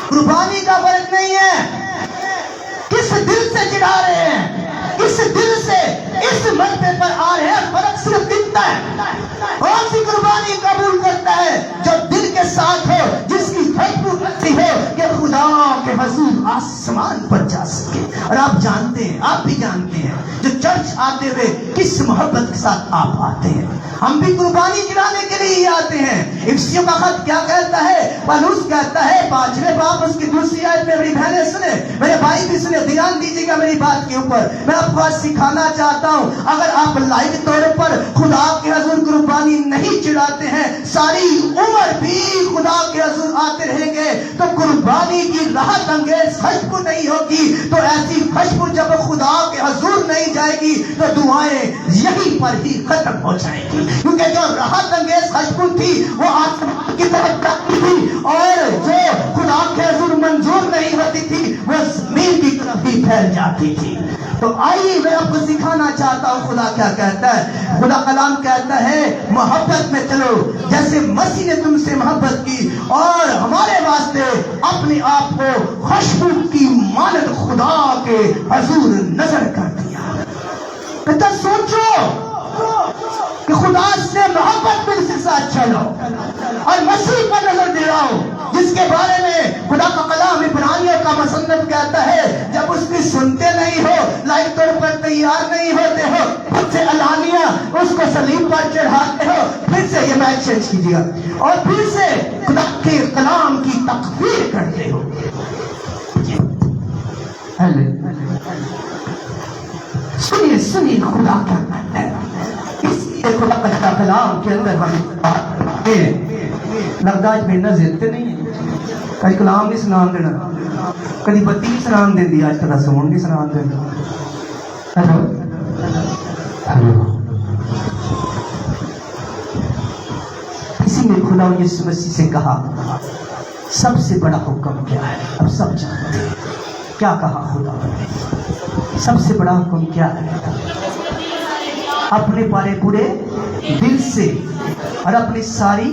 قربانی کا فرق نہیں ہے، کس دل سے چڑھا رہے ہیں، کس دل سے اس مرتبے پر آ رہے ہیں، فرق صرف اتنا ہے۔ کون سی قربانی قبول کرتا ہے؟ جو دل کے ساتھ ہو، جس کی خوشبو ایسی ہو کہ خدا کے حضور آسمان پر جا سکے۔ اور آپ جانتے ہیں، آپ بھی جانتے ہیں، جو چرچ آتے ہوئے کس محبت کے ساتھ آپ آتے ہیں۔ ہم بھی قربانی چڑھانے کے لیے ہی آتے ہیں۔ افسیوں کا خط کیا کہتا ہے؟ پالوس کہتا ہے 5ویں باب اس کی دوسری آیت میں، میری بہنیں سنیں، میرے بھائی بھی سنیں، دھیان دیجیے گا میری بات کے اوپر۔ میں آپ کو آج سکھانا چاہتا ہوں، اگر آپ لائیو طور پر خدا کے حضور قربانی نہیں چڑھاتے ہیں، ساری عمر بھی خدا کے حضور آتے رہیں گے، تو قربانی کی راحت انگیز خوشبو نہیں ہوگی۔ تو ایسی خوشبو جب خدا کے حضور نہیں جائے گی تو دعائیں یہیں پر ہی ختم ہو جائیں گی، کیونکہ جو راحت انگیز خوشبو تھی وہ آسمان کی طرف جاتی تھی، اور جو خدا کے حضور منظور نہیں ہوتی تھی وہ زمین کی طرف بھی پھیل جاتی تھی۔ تو آئیے میں آپ کو سکھانا چاہتا ہوں خدا کیا کہتا ہے۔ خدا کلام کہتا ہے محبت میں چلو جیسے مسیح نے تم سے محبت کی، اور ہمارے واسطے اپنے آپ کو خوشبو کی مانند خدا کے حضور نظر کر دیا۔ کہتا سوچو کہ خدا سے محبت میں اس کے ساتھ چلو اور مسیح پر نظر دے رہا ہوں، جس کے بارے میں خدا کا کلام عبرانیوں کا مصنف کہتا ہے جب اس کی سنتے نہیں ہو، لائق طور پر تیار نہیں ہوتے ہو، خود سے علانیہ اس کو صلیب پر چڑھاتے ہو، پھر سے یہ میچ چینج کیجیے گا، اور پھر سے خدا کے کلام کی تکفیر کرتے ہو۔ سنیے خدا کیا کہتا ہے۔ خدا کا کلام کے اندر ہم لگداج بھیجنا زیادتے نہیں ہے، کئی کلام نہیں سنان دینا، کدی بتی نہیں سنان دیں دی، آج تک سون نہیں سنان دینا۔ اسی نے خدا یسوع مسیح سے کہا سب سے بڑا حکم کیا ہے؟ اب سب جانتے ہیں کیا کہا خدا نے۔ سب سے بڑا حکم کیا ہے؟ اپنے پارے پورے دل سے اور اپنی ساری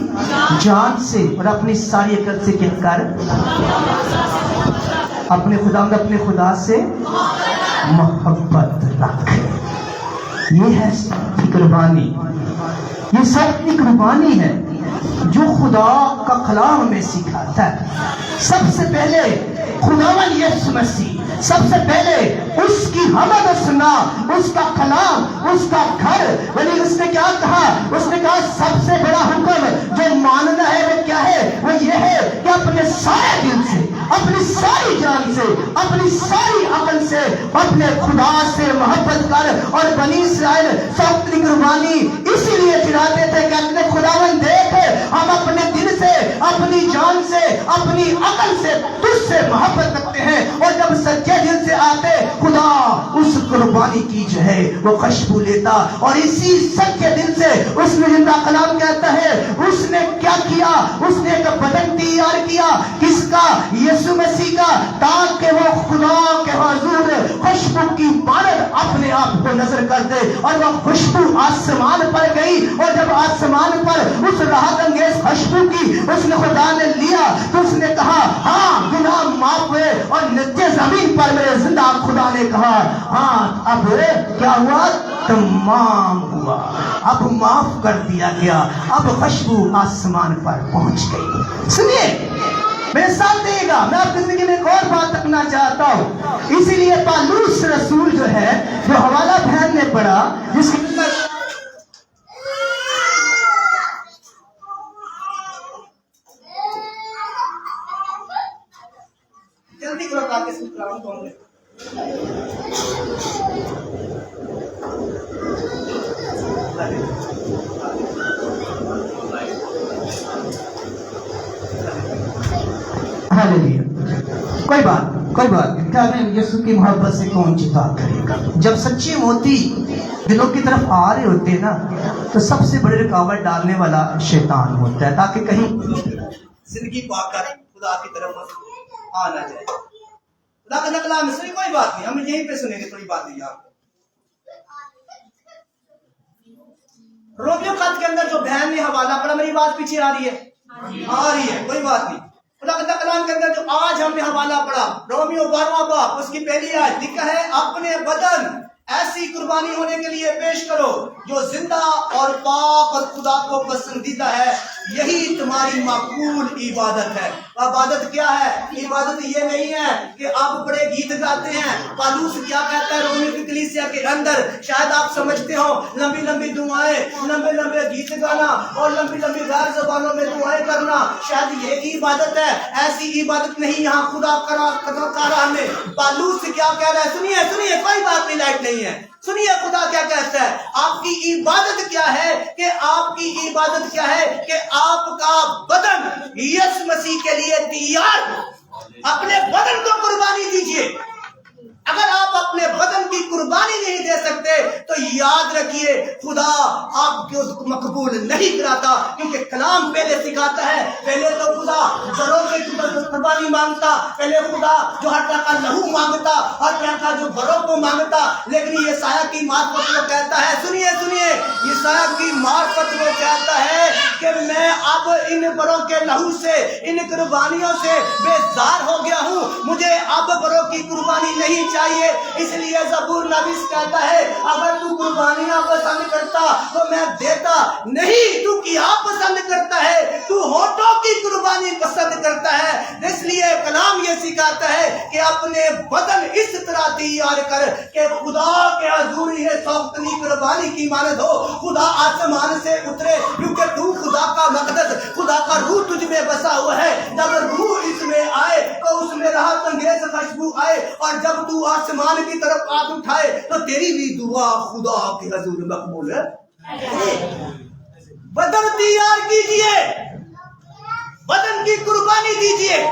جان سے اور اپنی ساری عقل سے کہہ کر اپنے خدا سے محبت رکھ۔ یہ ہے قربانی، یہ سب کی قربانی ہے جو خدا کا کلام ہمیں سکھاتا ہے۔ سب سے پہلے خداوند یسوع مسیح، سب سے پہلے اس کی حمد و ثنا، اس کا کلام، اس کا گھر، یعنی اس نے کیا کہا؟ اس نے کہا سب سے بڑا حکم جو ماننا ہے وہ کیا ہے؟ وہ یہ ہے کہ اپنے سارے دل سے، اپنی ساری جان سے، اپنی ساری عقل سے اپنے خدا سے محبت کر۔ اور بنی اسرائیل سب کی قربانی اسی لیے چڑھاتے تھے، کہتے تھے خداوند دیکھ ہم اپنے دل سے، اپنی جان سے، اپنی عقل سے تجھ سے محبت رکھتے ہیں، اور جب سچے دل سے آتے خدا اس قربانی کی جو ہے وہ خوشبو لیتا۔ اور اسی سچے دل سے اس نے زندہ کلام کہتا ہے اس نے کیا کیا؟ اس نے ایک بدن تیار کیا، کس کا؟ یسوع مسیح کا، تاکہ وہ خدا کے حضور خوشبو کی مانند اپنے آپ کو نظر کر دے۔ اور وہ خوشبو آسمان پر گئی، اور جب آسمان پر اس راحت انگیز خوشبو کی اس نے خدا نے لیا تو اس نے کہا ہاں گناہ معاف ہوئے، اور نیچے زمین پر میرے زندہ خدا نے کہا ہاں اب کیا ہوا؟ تمام ہوا، اب معاف کر دیا گیا، اب خوشبو آسمان پر پہنچ گئی۔ سنیے میرے ساتھ دے گا، میں آپ کی زندگی میں ایک اور بات رکھنا چاہتا ہوں۔ اسی لیے پالوس رسول جو ہے، جو حوالہ بہن نے پڑھا، جس کی جلدی کرو تاکہ اس کو کلام کون لے۔ ہاللیلویا۔ کوئی بات کیا یسوع کی محبت سے کون جدا کرے گا؟ جب سچے موتی دلوں کی طرف آ رہے ہوتے ہیں نا، تو سب سے بڑی رکاوٹ ڈالنے والا شیطان ہوتا ہے، تاکہ کہیں زندگی پا کر خدا کی طرف آ نہ جائے۔ خدا کا کلام سنی، کوئی بات نہیں، ہم یہیں پہ سنیں گے، تھوڑی بات نہیں آپ کو۔ رومیو خط کے اندر جو بہن نے حوالہ پڑھا، میری بات پیچھے آ رہی ہے؟ آ رہی ہے، کوئی بات نہیں۔ خدا کا کلام کے اندر جو آج ہم نے حوالہ پڑھا رومیو 12واں باب اس کی پہلی آیت لکھا ہے اپنے بدن ایسی قربانی ہونے کے لیے پیش کرو جو زندہ اور پاک اور خدا کو پسندیدہ ہے، یہی تمہاری معقول عبادت ہے۔ عبادت کیا ہے؟ عبادت یہ نہیں ہے کہ آپ بڑے گیت گاتے ہیں۔ پالوس کیا کہتا ہے رومی کی کلیسیا کے اندر؟ شاید آپ سمجھتے ہو لمبی لمبی دعائیں، لمبے لمبے گیت گانا اور لمبی لمبی غیر زبانوں میں دعائیں کرنا شاید یہ عبادت ہے۔ ایسی عبادت نہیں یہاں خدا کا راہ میں۔ پالوس کیا کہہ رہا ہے؟ سنیے کوئی بات نہیں، لائٹ نہیں ہے، سنیے خدا کیا کہتا ہے۔ آپ کی عبادت کیا ہے؟ کہ آپ کی عبادت کیا ہے کہ آپ کا بدن یسوع مسیح کے لیے تیار ہو۔ اپنے بدن کو قربانی دیجیے۔ اگر آپ اپنے بدن کی قربانی نہیں دے سکتے تو یاد رکھیے خدا آپ کو مقبول نہیں کراتا، کیونکہ کلام پہلے سکھاتا ہے پہلے تو خدا ذروں کی قربانی مانگتا، پہلے خدا جو ہر طرح کا لہو مانگتا، ہر طرح کا جو بروں کو مانگتا، لیکن یسایہ کی معرفت وہ کہتا ہے، سنیے یسایہ کی معرفت وہ کہتا ہے کہ میں اب ان بروں کے لہو سے، ان قربانیوں سے بیزار ہو گیا ہوں، مجھے اب بروں کی قربانی نہیں چاہیے۔ اس لیے زبور نویس کہتا ہے اگر تو قربانیاں پسند کرتا تو میں دیتا، نہیں تو کیا پسند کرتا ہے؟ تو ہونٹوں کی قربانی پسند کرتا ہے۔ اس لیے کلام یہ سکھاتا ہے کہ اپنے بدن اس طرح تیار کر کہ خدا کے حضور یہ سوختنی قربانی کی مانند ہو۔ خدا آسمان سے اترے، کیونکہ تو خدا کا مقدس، خدا کا روح تجھ میں بسا ہوا ہے۔ جب روح اس میں آئے تو اس میں راحت انگیز خوشبو آئے، اور جب تو آسمان کی طرف ہاتھ اٹھائے تو تیری بھی دعا خدا کے حضور مقبول ہے۔ بدن تیار کیجئے، بدن کی قربانی دیجئے۔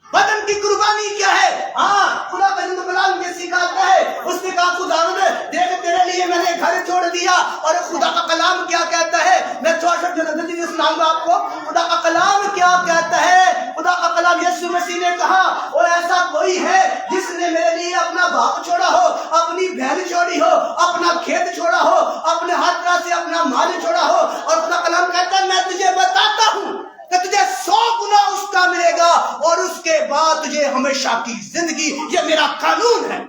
بدن کی قربانی کیا ہے؟ ہاں خدا کا کلام یہ سکھاتا ہے، اس نے کہا خدا نے دیکھ تیرے لیے میں نے گھر چھوڑ دیا، اور خدا کا کلام کیا کہتا ہے؟ میں چھوٹا سناؤں گا آپ کو خدا کا کلام کیا کہتا ہے۔ خدا کا کلام یسوع مسیح نے کہا اور ایسا کوئی ہے جس نے میرے لیے اپنا باپ چھوڑا ہو، اپنی بہن چھوڑی ہو، اپنا کھیت چھوڑا ہو، اپنے ہر طرح سے اپنا مال چھوڑا ہو، اور خدا کلام کہتا ہے میں تجھے بتاتا ہوں کہ تجھے 100 گنا اس کا ملے گا، اور اس کے بعد تجھے ہمیشہ کی زندگی۔ یہ میرا قانون ہے۔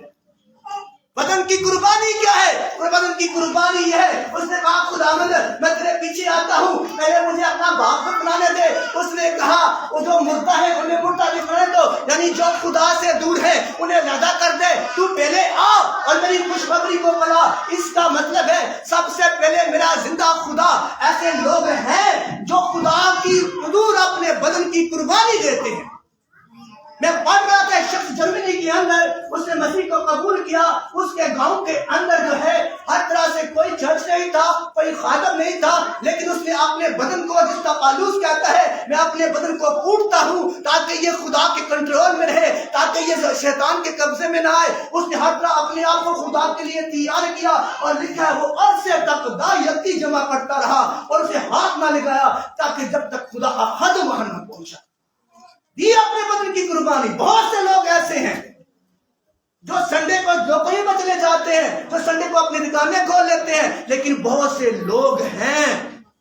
بدن کی قربانی کیا ہے؟ اور بدن کی قربانی یہ ہے، اس نے کہا خداوند میں تیرے پیچھے آتا ہوں، پہلے مجھے اپنا باپ بنانے دے۔ اس نے کہا وہ جو مردہ ہے انہیں مردہ دکھانے دو، یعنی جو خدا سے دور ہے انہیں زیادہ کر دے، تو پہلے آ اور میری خوشخبری کو پلا۔ اس کا مطلب ہے سب سے پہلے میرا زندہ خدا۔ ایسے لوگ ہیں جو خدا کی حضور اپنے بدن کی قربانی دیتے ہیں۔ میں پڑھ رہا تھا ایک شخص جرمنی کے اندر، اس نے مسیح کو قبول کیا، اس کے گاؤں کے اندر جو ہے ہر طرح سے کوئی چرچ نہیں تھا، کوئی خادم نہیں تھا، لیکن اس نے اپنے بدن کو، جس کا پالوس کہتا ہے میں اپنے بدن کو کوٹتا ہوں تاکہ یہ خدا کے کنٹرول میں رہے، تاکہ یہ شیطان کے قبضے میں نہ آئے۔ اس نے ہر طرح اپنے آپ کو خدا کے لیے تیار کیا، اور لکھا ہے وہ عرصے تک دا یتی جمع کرتا رہا اور اسے ہاتھ نہ لگایا تاکہ جب تک خدا کا حد وہاں نہ پہنچا۔ یہ اپنے بدن کی قربانی۔ بہت سے لوگ ایسے ہیں جو سنڈے کو نوکری پر چلے جاتے ہیں، جو سنڈے کو اپنی دکانیں کھول لیتے ہیں، لیکن بہت سے لوگ ہیں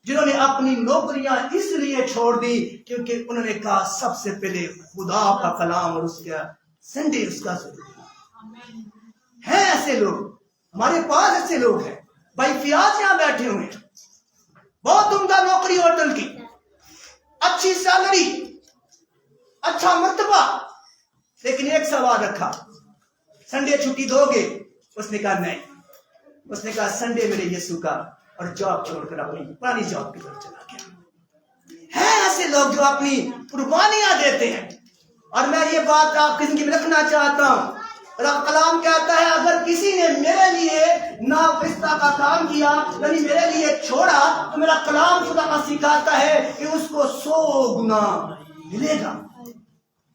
جنہوں نے اپنی نوکریاں اس لیے چھوڑ دی کیونکہ انہوں نے کہا سب سے پہلے خدا کا کلام اور اس کا سنڈے اس کا ضروری ہے۔ ایسے لوگ ہمارے پاس، ایسے لوگ ہیں بھائی فیاض یہاں بیٹھے ہوئے ہیں، بہت عمدہ نوکری ہوٹل کی، اچھی سیلری، اچھا مرتبہ، لیکن ایک سوال رکھا سنڈے چھٹی دو گے؟ اس نے کہا نہیں۔ اس نے کہا سنڈے میرے یسوع کا، اور جاب چھوڑ کر اپنی پرانی جاب کی طرف چلا گیا۔ ہیں ایسے لوگ جو اپنی قربانیاں دیتے ہیں، اور میں یہ بات آپ کی زندگی میں رکھنا چاہتا ہوں۔ رب کلام کہتا ہے اگر کسی نے میرے لیے ناپستا کا کام کیا، یعنی میرے لیے چھوڑا، تو میرا کلام خدا کا سکھاتا ہے کہ اس کو 100 گنا ملے گا۔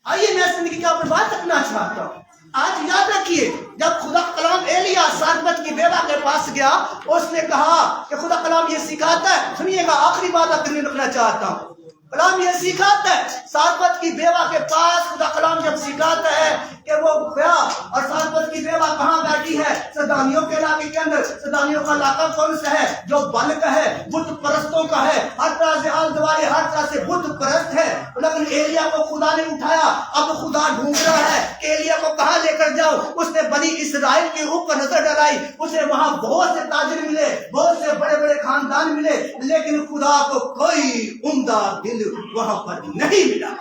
آئیے میں زندگی کا اوپر بات رکھنا چاہتا ہوں۔ آج یاد رکھیے جب خدا کلام ایلیا سارپت کی بیوہ کے پاس گیا، اس نے کہا کہ خدا کلام یہ سکھاتا ہے، سنیے گا آخری بات آپ کے لیے رکھنا چاہتا ہوں، کلام یہ سکھاتا ہے سارپت کی بیوہ کے پاس خدا کلام جب سکھاتا ہے کہ وہ گیا، اور سارپت کی بیوہ کہاں بیٹھی ہے؟ سدانیوں کے علاقے کے اندر۔ سدانیوں کا علاقہ کون سا ہے؟ جو بل کا ہے، بت پرستوں کا ہے، ہر طرح سے آل والے ہر طرح سے بت پرست ہے، لیکن ایلیا کو خدا نے اٹھایا. اب خدا ڈھونڈ رہا ہے کہ ایلیا کو کہاں لے کر جاؤ. اس نے بنی اسرائیل کے اوپر نظر ڈالائی. اسے وہاں بہت سے تاجر ملے، بہت سے بڑے بڑے خاندان ملے، لیکن خدا کو کوئی عمدہ دل وہاں پر نہیں ملا.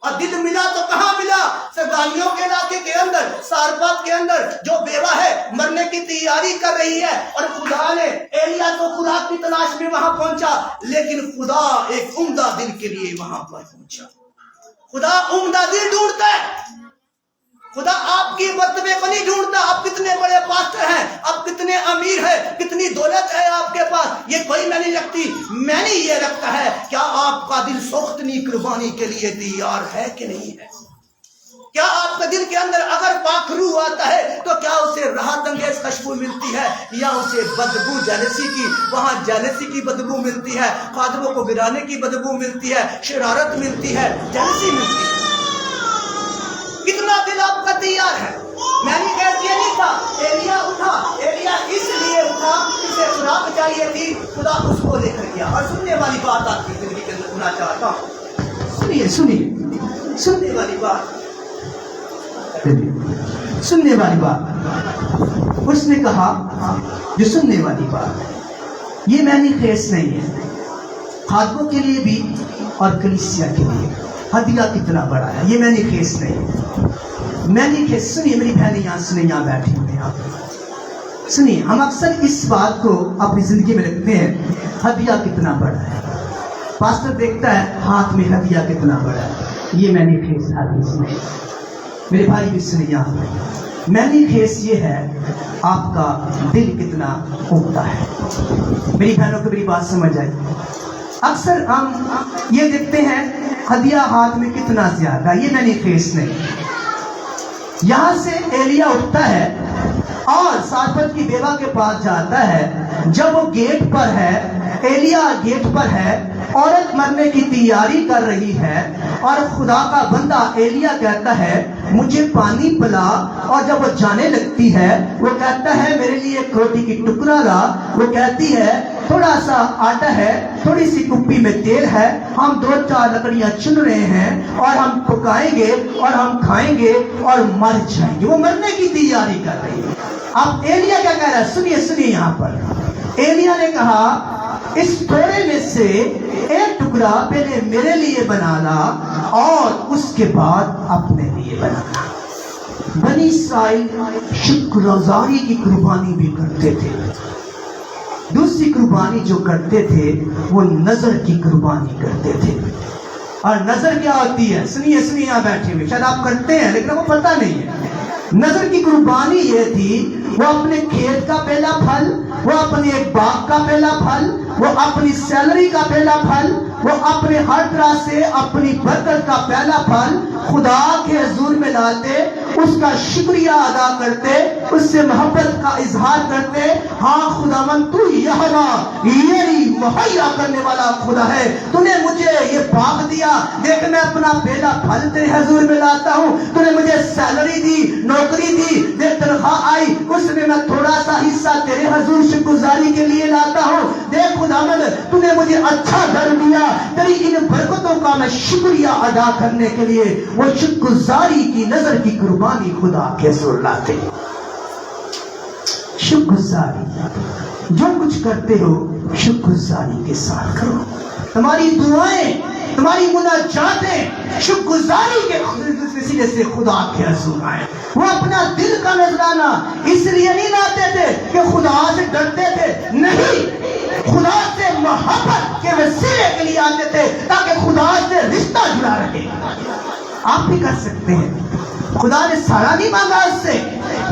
اور دل ملا تو کہاں ملا؟ سرداریوں کے علاقے کے اندر، سارپات کے اندر، جو بیوہ ہے مرنے کی تیاری کر رہی ہے. اور خدا نے ایلیا تو خدا کی تلاش میں وہاں پہنچا، لیکن خدا ایک عمدہ دل کے لیے وہاں پر پہنچا. خدا عمدہ دل ڈھونڈتا ہے. خدا آپ کی مرتبے کو نہیں ڈھونڈتا. آپ کتنے بڑے پاسٹر ہیں، آپ کتنے امیر ہیں، کتنی دولت ہے آپ کے پاس، یہ کوئی میں نہیں رکھتی. میں نے یہ رکھتا ہے کیا آپ کا دل سوختنی قربانی کے لیے تیار ہے کہ نہیں ہے. کیا آپ کے دل کے اندر اگر پاک روح آتا ہے تو کیا اسے راحت انگیز خوشبو ملتی ہے، یا اسے بدبو جیلسی کی، وہاں جیلسی کی بدبو ملتی ہے، خادموں کو گرانے کی بدبو ملتی ہے، شرارت ملتی ہے، جیلسی ملتی ہے. کتنا دل آپ کا تیار ہے؟ میں نے کہہ یہ نہیں تھا. ایلیا اٹھا، ایلیا اس لیے اٹھا، اسے خوراک چاہیے تھی، خدا اس کو لے کر گیا. اور سننے والی بات آپ کی زندگی کے اندر سننا چاہتا ہوں. سنیے سنیے سننے والی بات، سننے والی بات. اس نے کہا جو سننے والی بات یہ میں نے خیس نہیں ہے، خادموں کے لیے بھی اور کلیسیا کے لیے ہدیہ کتنا بڑا ہے، یہ میں نے خیس نہیں ہے. میں نے خیس. سنیے میری بہنیں یہاں سنیے، یہاں بیٹھی ہوئی ہیں آپ سنیے. ہم اکثر اس بات کو اپنی زندگی میں رکھتے ہیں، ہدیہ کتنا بڑا ہے. پاسٹر دیکھتا ہے ہاتھ میں ہدیہ کتنا بڑا ہے، یہ میں نے خیس حدیث میں. میرے بھائی بھی سنیے یہاں، میں نے خیس یہ ہے آپ کا دل کتنا عمدہ ہے. میری بہنوں کو میری بات سمجھ آئی. اکثر ہم یہ دیکھتے ہیں ہدیہ ہاتھ میں کتنا زیادہ، یہ میں نے خیس نہیں. یہاں سے ایلیا اٹھتا ہے اور سارپت کی بیوہ کے پاس جاتا ہے. جب وہ گیٹ پر ہے، ایلیا گیٹ پر ہے، عورت مرنے کی تیاری کر رہی ہے، اور خدا کا بندہ ایلیا کہتا ہے مجھے پانی پلا. اور جب وہ جانے لگتی ہے وہ کہتا ہے میرے لیے ایک روٹی کی ٹکڑا لا. وہ کہتی ہے تھوڑا سا آٹا ہے، تھوڑی سی کپی میں تیل ہے، ہم 2-4 لکڑیاں چن رہے ہیں اور ہم پکائیں گے اور ہم کھائیں گے اور مر جائیں گے. وہ مرنے کی تیاری کر رہی ہے. اب ایلیا کیا کہہ رہا ہے؟ سنیے سنیے یہاں پر. ایلیا نے کہا اس تھوڑے میں سے ایک ٹکڑا پہلے میرے لیے بنا لا اور اس کے بعد اپنے لیے بنانا. بنی اسرائیل شکر گزاری کی قربانی بھی کرتے تھے. دوسری قربانی جو کرتے تھے وہ نظر کی قربانی کرتے تھے. اور نظر کیا ہوتی ہے؟ سنیے سنیے یہاں بیٹھے ہوئے، شاید آپ کرتے ہیں لیکن وہ پتہ نہیں ہے. نظر کی قربانی یہ تھی وہ اپنے کھیت کا پہلا پھل، وہ اپنے ایک باغ کا پہلا پھل، وہ اپنی سیلری کا پہلا پھل، وہ اپنے ہر طرح سے اپنی برکت کا پہلا پھل خدا کے حضور میں لاتے، اس کا شکریہ ادا کرتے، اس سے محبت کا اظہار کرتے. ہاں خداوند تو یہوہ یہی مہیا کرنے والا خدا ہے، تو نے مجھے یہ باغ دیا، دیکھ میں اپنا پہلا پھل تیرے حضور میں لاتا ہوں. تو نے مجھے سیلری دی، نوکری دی، دیکھ تنخواہ آئی، اس میں میں تھوڑا سا حصہ تیرے حضور شکر گزاری کے لیے لاتا ہوں. دیکھ خداوند تو نے مجھے اچھا گھر دیا، تیری ان برکتوں کا میں شکریہ ادا کرنے کے لیے وہ شکر گزاری کی نظر کی قربانی خدا کے حضور لاتے. شکر گزاری جو کچھ کرتے ہو شکر گزاری کے ساتھ کرو. تمہاری دعائیں، تمہاری مناجاتیں شکر گزاری کے وسیلے سے خدا کے حضور آئے. وہ اپنا دل کا نذرانہ اس لیے نہیں لاتے تھے کہ خدا سے ڈرتے تھے، نہیں، خدا سے محبت کے وسیلے کے لیے آتے تھے تاکہ خدا سے رشتہ جڑا رہے. آپ بھی کر سکتے ہیں. خدا نے سارا نہیں مانگا اس سے.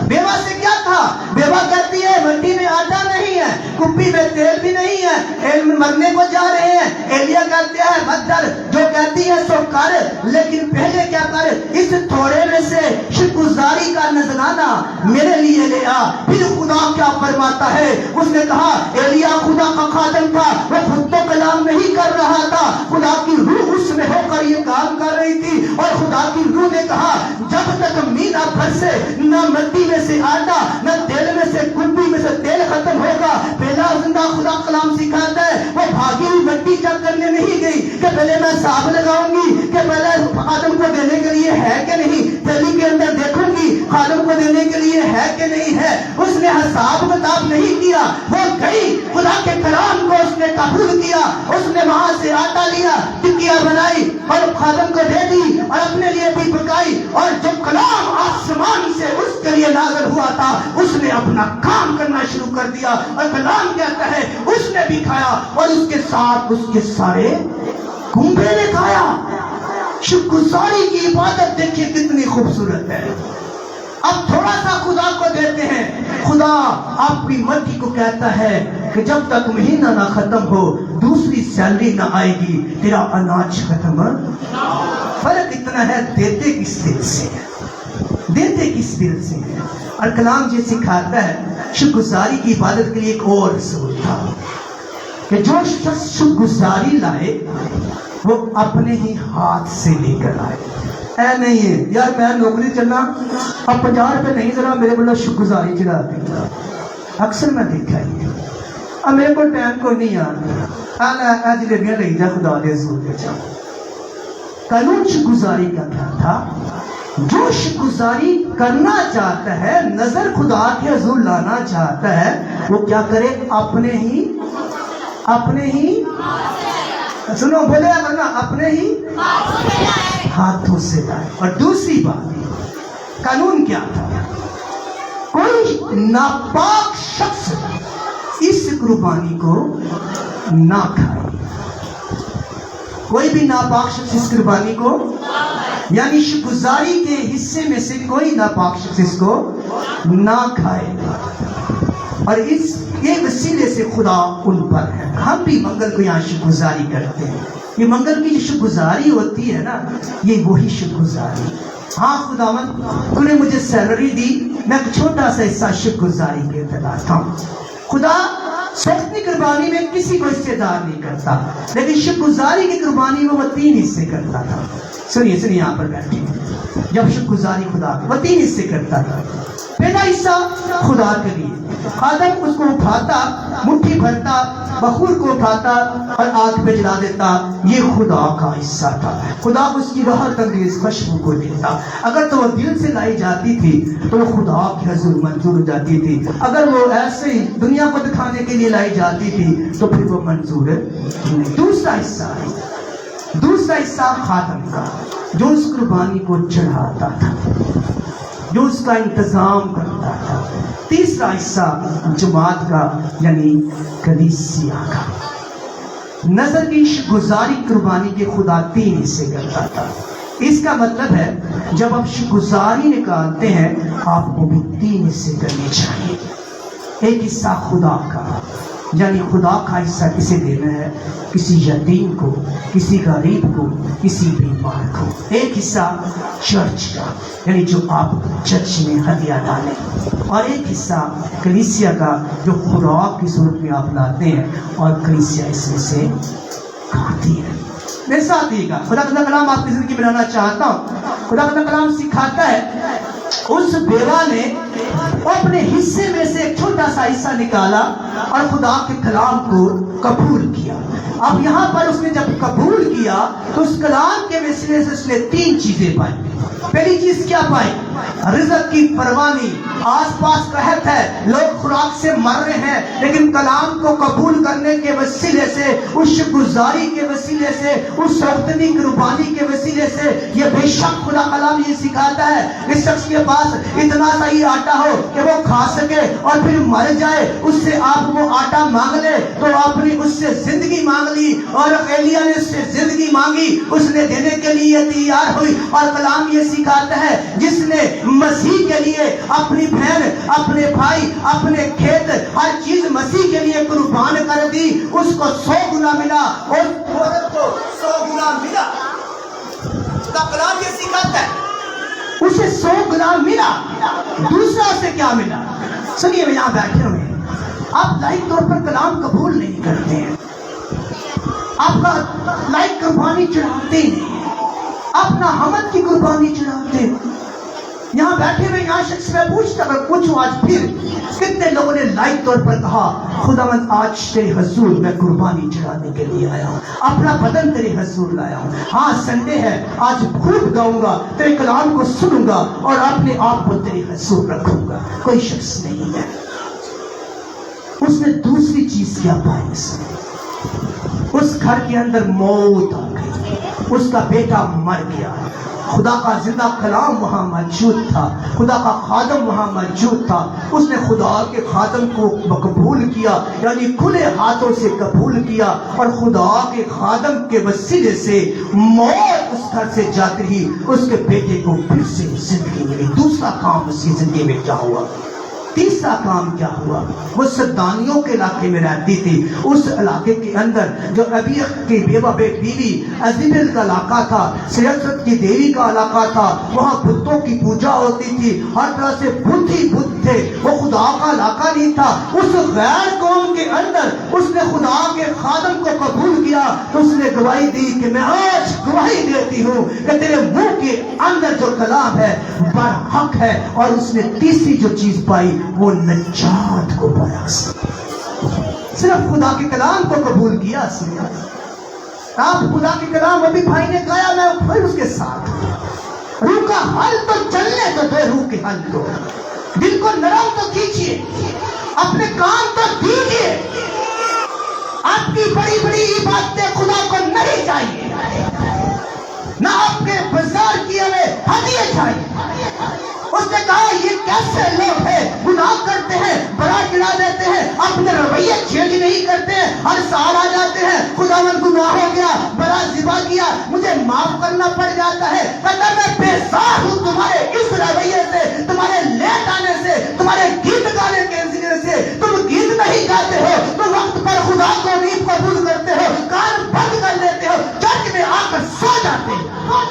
بیوہ سے کیا تھا؟ بیوہ کہتی ہے منڈی میں آٹا نہیں ہے، کپی میں تیل بھی نہیں ہے، مرنے کو جا رہے ہیں. ایلیا کہتے ہیں مت ڈر، جو کہتی ہے سو کر، لیکن پہلے کیا کر، اس تھوڑے میں سے شکر گزاری کا نذرانہ میرے لیے لے آ. پھر خدا کیا فرماتا ہے؟ اس نے کہا ایلیا خدا کا خادم تھا، وہ خود تو کلام نہیں کر رہا تھا، خدا کی روح اس میں ہو کر یہ کام کر رہی تھی. اور خدا کی روح نے کہا جب تک مینا بھر سے نہ مٹی میں سے آٹا نہ تیل میں سے کپی میں سے تیل ختم ہوگا. پہلا زندہ خدا کلام سکھاتا ہے وہ بھاگی ہوئی مٹی جب کرنے نہیں گئی کہ پہلے میں حساب لگاؤں گی کہ پہلے خادم کو دینے کے لیے ہے کہ نہیں، تھیلی کے اندر دیکھوں گی خادم کو دینے کے لیے ہے کہ نہیں ہے۔ اس نے حساب کتاب نہیں کیا، وہ گئی خدا کے کلام کو اس نے قبول کیا، اس نے وہاں سے آٹا لیا، ٹکیا بنائی اور خادم کو دے دی اور اپنے لیے بھی پکائی، اور جو کلام آسمان سے اس کے لیے نازل ہوا تھا اس نے اپنا کام کرنا شروع کر دیا، اور کلام کہتا ہے اس نے بھی کھایا اور اس کے ساتھ اس کے سارے کنبے نے کھایا۔ شکر گزاری کی عبادت دیکھیے کتنی خوبصورت ہے۔ اب تھوڑا سا خدا کو دیتے ہیں، خدا آپ کی مرضی کو کہتا ہے کہ جب تک مہینہ نہ ختم ہو دوسری سیلری نہ آئے گی تیرا اناج ختم۔ فرق اتنا ہے دیتے کس دل سے ہے، دیتے کس دل سے ہے۔ اور کلام یہ سکھاتا ہے شکر گزاری کی عبادت کے لیے ایک اور اصول تھا کہ جو شخص شکر گزاری لائے وہ اپنے ہی ہاتھ سے لے کر آئے۔ اے نہیں ہے یار میں نوکری چلنا اب 50 روپے نہیں ذرا میرے بولو شکر گزاری چلا دیں، اکثر میں دیکھا ہی ہے۔ اب میرے کو ٹائم کو نہیں آنا جلیبیاں لے جا خدا دے حضور کے چاہ۔ قانون شکر گزاری کا کیا تھا؟ جو شکر گزاری کرنا چاہتا ہے، نظر خدا کے حضور لانا چاہتا ہے، وہ کیا کرے؟ اپنے ہی سنو بولے کرنا اپنے ہی ہاتھوں سے لائے۔ اور دوسری بات قانون کیا تھا؟ کوئی ناپاک شخص اس قربانی کو نہ کھائے، کوئی بھی ناپاک شخص اس قربانی کو، یعنی شکر گزاری کے حصے میں سے کوئی ناپاک شخص اس کو نہ کھائے۔ اور اس یہ وسیلے سے خدا ان پر ہے۔ ہم بھی منگل کو یہاں شکر گزاری کرتے ہیں۔ یہ منگل کی جو شکر گزاری ہوتی ہے نا، یہ وہی شکر گزاری۔ ہاں خداوند تو نے مجھے سیلری دی، میں ایک چھوٹا سا حصہ شکر گزاری کے دلاتا ہوں۔ خدا سختی قربانی میں کسی کو حصے دار نہیں کرتا، لیکن شکر گزاری کی قربانی میں وہ 3 حصے کرتا تھا۔ سنیے یہاں پر بیٹھے جب شکر گزاری خدا وہ 3 حصے کرتا تھا۔ پہلا حصہ خدا کے لیے، خادم اس کو اٹھاتا، مٹھی بھرتا، بخور کو اٹھاتا اور آگ پہ جلا دیتا، یہ خدا کا حصہ تھا۔ خدا اس کی راحت انگیز خوشبو کو دیتا۔ اگر تو وہ دل سے لائی جاتی تھی تو وہ خدا کے حضور منظور ہو جاتی تھی، اگر وہ ایسے ہی دنیا کو دکھانے کے لیے لائی جاتی تھی تو پھر وہ منظور نہیں۔ دوسرا حصہ خادم کا، جو اس قربانی کو چڑھاتا تھا، جو اس کا انتظام کرتا تھا۔ تیسرا حصہ جماعت کا، یعنی کلیسیا کا۔ نظر کی شکر گزاری قربانی کے خدا 3 حصے کرتا تھا۔ اس کا مطلب ہے جب آپ شکر گزاری نکالتے ہیں آپ کو بھی 3 حصے کرنے چاہیے۔ ایک حصہ خدا کا، یعنی خدا کا حصہ کسے دینا ہے؟ کسی یتیم کو، کسی غریب کو، کسی بیمار کو۔ ایک حصہ چرچ کا، یعنی جو آپ چرچ میں ہدیہ ڈالیں، اور ایک حصہ کلیسیا کا جو خوراک کی صورت میں آپ لاتے ہیں اور کلیسیا اس میں سے کھاتی ہے۔ میرے ساتھ یہ کہا، خدا کا کلام آپ کی زندگی بنانا چاہتا ہوں۔ خدا کا کلام سکھاتا ہے اس بیوہ نے اپنے حصے میں سے ایک چھوٹا سا حصہ نکالا اور خدا کے کلام کو قبول کیا۔ اب یہاں پر اس نے جب قبول کیا تو اس کلام کے وسیلے سے اس نے 3 چیزیں پائی۔ پہلی چیز کیا پائی؟ رزق کی پروانی۔ آس پاس قحط ہے، لوگ خوراک سے مر رہے ہیں، لیکن کلام کو قبول کرنے کے وسیلے سے، اس شکر گزاری کے وسیلے سے، اس سوختنی قربانی کے وسیلے سے، یہ بے شک خدا کلام یہ سکھاتا ہے اس شخص کے پاس اتنا سا ہی آٹا ہو کہ وہ کھا سکے اور پھر مر جائے، اس سے آپ وہ آٹا مانگ لے تو آپ نے اس سے زندگی مانگ لی، اور ایلیا نے اس سے زندگی مانگی، اس نے دینے کے لیے تیار ہوئی۔ اور کلام یہ سکھاتا ہے جس نے مسیح کے لیے اپنی بہن، اپنے بھائی، اپنے کھیت، ہر چیز مسیح کے لیے قربان کر دی، اس کو 100 گنا ملا اور عورت کو 100 گنا ملا۔ کا کلام یہ سکھاتا ہے اسے 100 گنا ملا۔ دوسرا اسے کیا ملا؟ سنیے میں یہاں بیٹھے ہوئے ہیں، آپ لائق طور پر کلام قبول نہیں کرتے ہیں، آپ کا لائق قربانی چڑھاتے نہیں، اپنا حمد کی قربانی چڑھاتے، یہاں بیٹھے ہوئے یہاں شخص میں پوچھوں آج پھر کتنے لوگوں نے لائٹ طور پر کہا خداوند آج تیرے حضور میں قربانی چڑھانے کے لیے آیا ہوں, اپنا بدن تیرے حضور لایا ہوں, ہاں سنڈے ہے آج خوب گاؤں گا, تیرے کلام کو سنوں گا اور اپنے آپ کو تیرے حضور رکھوں گا. کوئی شخص نہیں ہے. اس نے دوسری چیز کیا پائی, اس گھر کے اندر موت آ گئی, اس کا بیٹا مر گیا. خدا کا زندہ کلام وہاں موجود تھا, خدا کا خادم وہاں موجود تھا. اس نے خدا کے خادم کو قبول کیا, یعنی کھلے ہاتھوں سے قبول کیا, اور خدا کے خادم کے وسیلے سے موت اس گھر سے جاتی رہی. اس کے بیٹے کو پھر سے زندگی ملی. دوسرا کام اس کی زندگی میں کیا ہوا؟ تیسرا کام کیا ہوا؟ وہ سدانیوں کے علاقے میں رہتی تھی. اس علاقے کے اندر جو ابیق کی بیوہ بیوی عزیبل کا علاقہ تھا, سیاست کی دیوی کا علاقہ تھا, وہاں بتوں کی پوجا ہوتی تھی, ہر طرح سے بت ہی بت تھے. وہ خدا کا علاقہ نہیں تھا. اس غیر قوم کے اندر اس نے خدا کے خادم کو قبول کیا تو اس نے گواہی دی کہ میں آج گواہی دیتی ہوں کہ تیرے منہ کے اندر جو کلام ہے برحق ہے. اور اس نے تیسری جو چیز پائی وہ نجات کو پایا. صرف خدا کے کلام کو قبول کیا. آپ خدا کے کلام ابھی بھائی نے گایا, میں پھر اس کے ساتھ روح کا حل تو چلنے تو دے, روح کے حل تو دل کو نرم تو کیجیے, اپنے کام تو دیجیے. آپ کی بڑی بڑی باتیں خدا کو نہیں چاہیے, نہ آپ کے بازار کیے ہوئے ہدیے چاہیے. اس نے کہا یہ کیسے لوگ ہیں, گناہ کرتے ہیں, بڑا گرا دیتے ہیں, اپنے رویے چینج نہیں کرتے ہیں, ہر سال آ جاتے ہیں, خداوند گناہ ہو گیا, بڑا ذبح کیا, مجھے معاف کرنا پڑ جاتا ہے. کہتا میں بیزار ہوں تمہارے اس رویے سے, تمہارے لیٹ آنے سے, تمہارے گیت گانے کے ذریعے سے. تم گیت نہیں گاتے ہو, تم وقت پر خدا کو نہیں قبول کرتے ہو, کان بند کر لیتے ہو, چرچ میں آ کر سو جاتے ہو.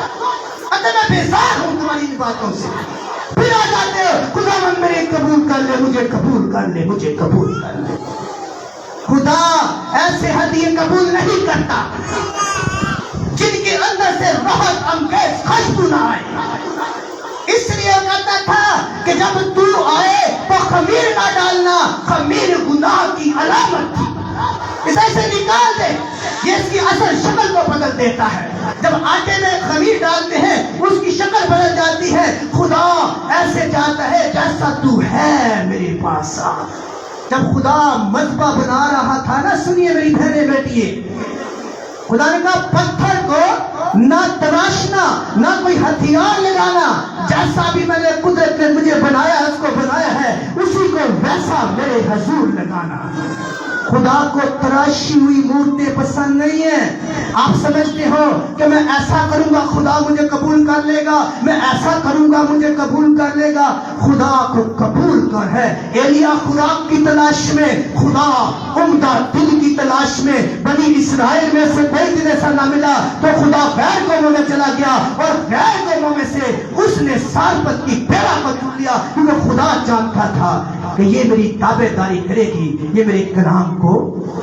کہتا میں بیزار ہوں تمہاری ان باتوں سے. پھر آ جاتے ہو, خداوند میرے قبول کر لے, مجھے قبول کر لے, مجھے قبول کر لے. خدا ایسے ہدیے قبول نہیں کرتا جن کے اندر سے راحت انگیز خوشبو نہ آئے. اس لیے کہتا تھا کہ جب تو آئے تو خمیر نہ ڈالنا, خمیر گناہ کی علامت تھی. اسے سے نکال دے, یہ اس کی اصل شکل کو بدل دیتا ہے. جب آٹے میں خمیر ڈالتے ہیں اس کی شکل بدل جاتی ہے. خدا ایسے چاہتا ہے جیسا تو ہے میرے پاس آ. جب خدا مذبح بنا رہا تھا نا, سنیے میری بہنیں بیٹیے, خدا نے کہا پتھر کو نہ تراشنا, نہ کوئی ہتھیار لگانا, جیسا بھی میں نے قدرت نے مجھے بنایا اس کو بنایا ہے, اسی کو ویسا میرے حضور لگانا. خدا کو تراشی ہوئی مورتیں پسند نہیں ہیں. آپ سمجھتے ہو کہ میں ایسا کروں گا خدا مجھے قبول کر لے گا, میں ایسا کروں گا مجھے قبول کر لے گا. خدا کو قبول کر ہے. ایلیا خوراک کی تلاش میں, خدا عمدہ دل کی تلاش میں. بنی اسرائیل میں سے کوئی دن ایسا نہ ملا تو خدا غیر قوموں میں چلا گیا, اور غیر قوموں میں سے اس نے سارپت کی پیڑا کو چن لیا, کیونکہ خدا جانتا تھا کہ یہ میری تابع داری کرے گی, یہ میرے کلام کو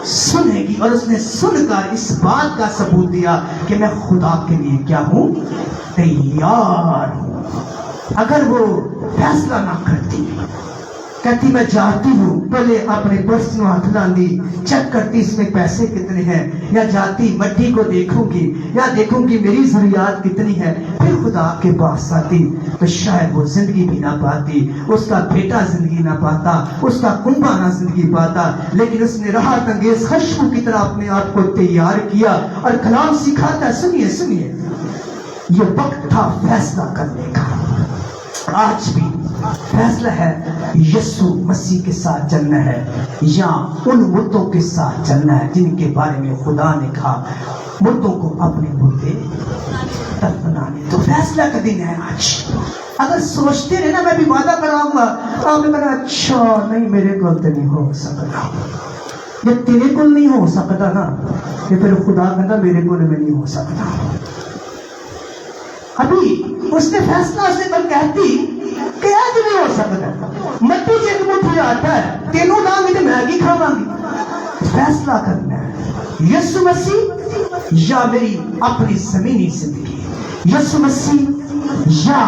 سنے گی. اور اس نے سن کر اس بات کا ثبوت دیا کہ میں خدا کے لیے کیا ہوں, تیار ہوں. اگر وہ فیصلہ نہ کرتی, کہتی میں جاتی ہوں, پہلے اپنے پرس میں ہاتھ ڈالتی, چیک کرتی اس میں پیسے کتنے ہیں, یا جاتی مٹی کو دیکھوں گی, یا دیکھوں گی میری ضروریات کتنی ہے, پھر خدا کے پاس آتی, تو شاید وہ زندگی بھی نہ پاتی, اس کا بیٹا زندگی نہ پاتا, اس کا کنبہ نہ زندگی پاتا. لیکن اس نے راحت انگیز خوشبو کی طرح اپنے آپ کو تیار کیا. اور کلام سکھاتا ہے, سنیے سنیے, یہ وقت تھا فیصلہ کرنے کا. آج بھی فیصلہ ہے یسوع مسیح کے ساتھ چلنا ہے یا ان مردوں کے ساتھ چلنا ہے جن کے بارے میں خدا نے کہا مردوں کو اپنے مردے دفنانے. تو فیصلہ کا دن ہے آج. اگر سوچتے رہے نا میں بھی وعدہ کراؤں گا, تو آپ نے کہا اچھا نہیں میرے کو تو نہیں ہو سکتا, یہ تیرے کو نہیں ہو سکتا نا, یہ پھر خدا کہتا میرے کو نہیں ہو سکتا. ابھی اس نے فیصلہ اس نے کل کہتی کہ آج نہیں ہو سکتا, مٹی سے ایک مٹھی آتا ہے, تینوں داں گی میگی کھاواں گی. فیصلہ کرنا ہے, یسوع مسیح یا میری اپنی زمینی زندگی, یسوع مسیح یا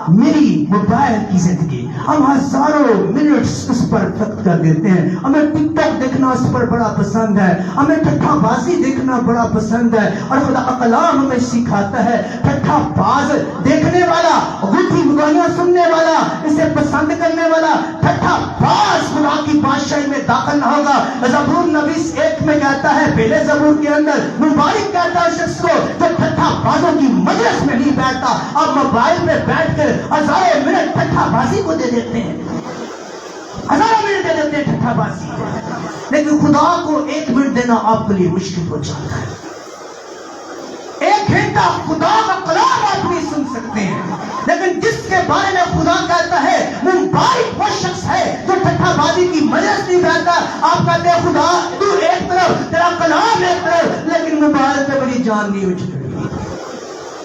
میری موبائل کی زندگی، ہم ہزاروں منٹس اس پر وقت کر دیتے ہیں. ہمیں ٹک ٹاک دیکھنا اس پر بڑا پسند ہے، ہمیں ٹھٹھا بازی دیکھنا بڑا پسند ہے. اور خدا کا کلام ہمیں سکھاتا ہے ٹھٹھا باز دیکھنے والا، گوٹھی گوائیاں سننے والا، اسے پسند کرنے والا ٹھٹھا باز خدا کی بادشاہی میں داخل نہ ہوگا. زبور نویس 1 میں کہتا ہے، پہلے زبور کے اندر، مبارک کہتا ہے شخص کو جو ٹھٹھا بازوں کی مجلس میں نہیں بیٹھتا. آپ موبائل میں بیٹھ کر ہزاروں منٹ ٹھٹھا بازی کو دے دیتے ہیں، ہزاروں منٹ دے دیتے ہیں ٹھٹھا بازی، لیکن خدا کو 1 منٹ دینا آپ کے لیے مشکل ہو جاتا ہے. 1 گھنٹہ خدا کا کلام آپ نہیں سن سکتے ہیں، لیکن جس کے بارے میں خدا کہتا ہے مبارک وہ شخص ہے جو ٹھٹھا بازی کی مجلس نہیں بیٹھتا. آپ کہتے ہیں خدا تو ایک طرف، تیرا کلام ایک طرف، لیکن موبائل پہ بڑی جان نہیں اٹھ رہی.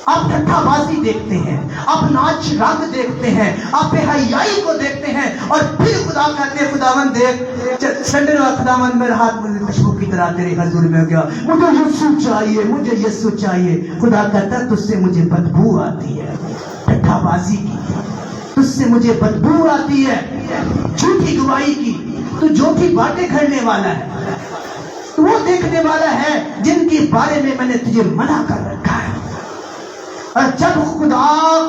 آپ ٹھٹھا بازی دیکھتے ہیں، آپ ناچ رنگ دیکھتے ہیں، آپ بے حیائی کو دیکھتے ہیں، اور پھر خدا کہتے ہیں خداوند دیکھ سنڈے اور خداوند میرا ہاتھ مجھے خوشبو کی طرح تیرے حضور میں گیا، مجھے یسوع چاہیے، مجھے یسوع چاہیے. خدا کہتا ہے تجھ سے مجھے بدبو آتی ہے ٹھٹھا بازی کی، تجھ سے مجھے بدبو آتی ہے جھوٹی گواہی کی. تو جھوٹی باتیں کرنے والا ہے، تو وہ دیکھنے والا ہے جن کے بارے میں نے تجھے منع کر رکھا ہے. اور جب خدا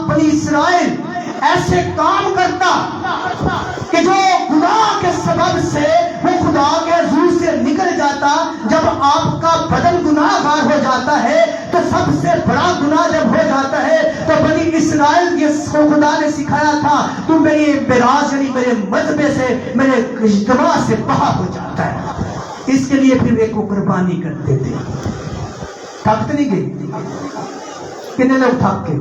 بنی اسرائیل ایسے کام کرتا کہ جو گناہ کے سبب سے وہ خدا کے حضور سے نکل جاتا، جب آپ کا بدن گناہ گار ہو جاتا ہے تو سب سے بڑا گناہ جب ہو جاتا ہے تو بنی اسرائیل کو خدا نے سکھایا تھا تم میری براز یعنی میرے مذہبے سے، میرے اجتماع سے باہر ہو جاتا ہے. اس کے لیے پھر ایک وہ قربانی کرتے تھے. تھک نہیں گئی؟ کتنے لوگ تھک کے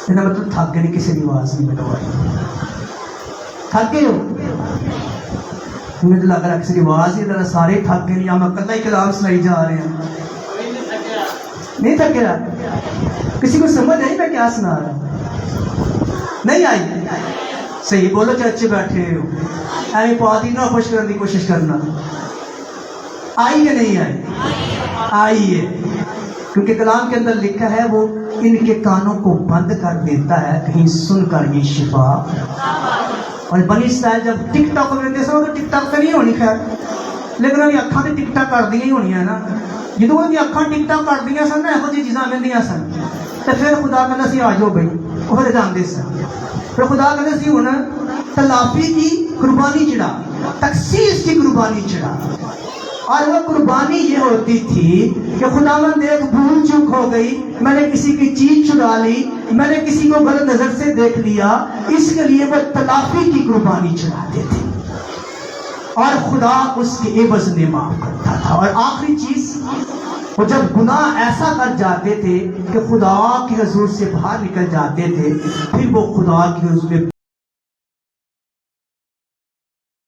مطلب تھک گئے، کسی بھی آواز نہیں بنوائی، تھک گئے ہو؟ مجھے لگ رہا کسی آواز ہی ذرا سارے تھک گئے، یا میں کلا ہی کلام سنائی جا رہے ہیں. نہیں تھک گیا؟ کسی کو سمجھ آئی میں کیا سنا رہا؟ نہیں آئی؟ صحیح بولو چاچے بیٹھے ہو، ایویں پادی نہ خوش کرنے کی کوشش کرنا. آئی کہ نہیں آئی؟ آئی ہے، کیونکہ کلام کے اندر لکھا ہے وہ ان کے کانوں کو بند کر دیتا ہے کہیں سن کر یہ شفا. اور بنی اسرائیل جب ٹک ٹاک کرتے سو تو ٹک ٹاک تو نہیں ہونی خیر، لیکن ابھی اکھاں تے ٹک ٹاک کر دیا ہی ہونی ہے نا. جدو وہ اکھاں ٹک ٹاک کر دیا سن نا، یہو جی چیزاں ملدیاں سن، تو پھر خدا کہنا سی آ جاؤ بھائی، وہ پھر جاندے سن. پھر خدا کہنا سی ہن تلافی کی قربانی چڑھا، تخصیص کی قربانی چڑھا. اور وہ قربانی یہ ہوتی تھی کہ خداوند ایک بھول چوک ہو گئی، میں نے کسی کی چیز چرا لی، میں نے کسی کو غلط نظر سے دیکھ لیا، اس کے لیے وہ تلافی کی قربانی چڑھاتے تھے اور خدا اس کے عوض میں معاف کرتا تھا. اور آخری چیز، وہ جب گناہ ایسا کر جاتے تھے کہ خدا کے حضور سے باہر نکل جاتے تھے، پھر وہ خدا کے حضور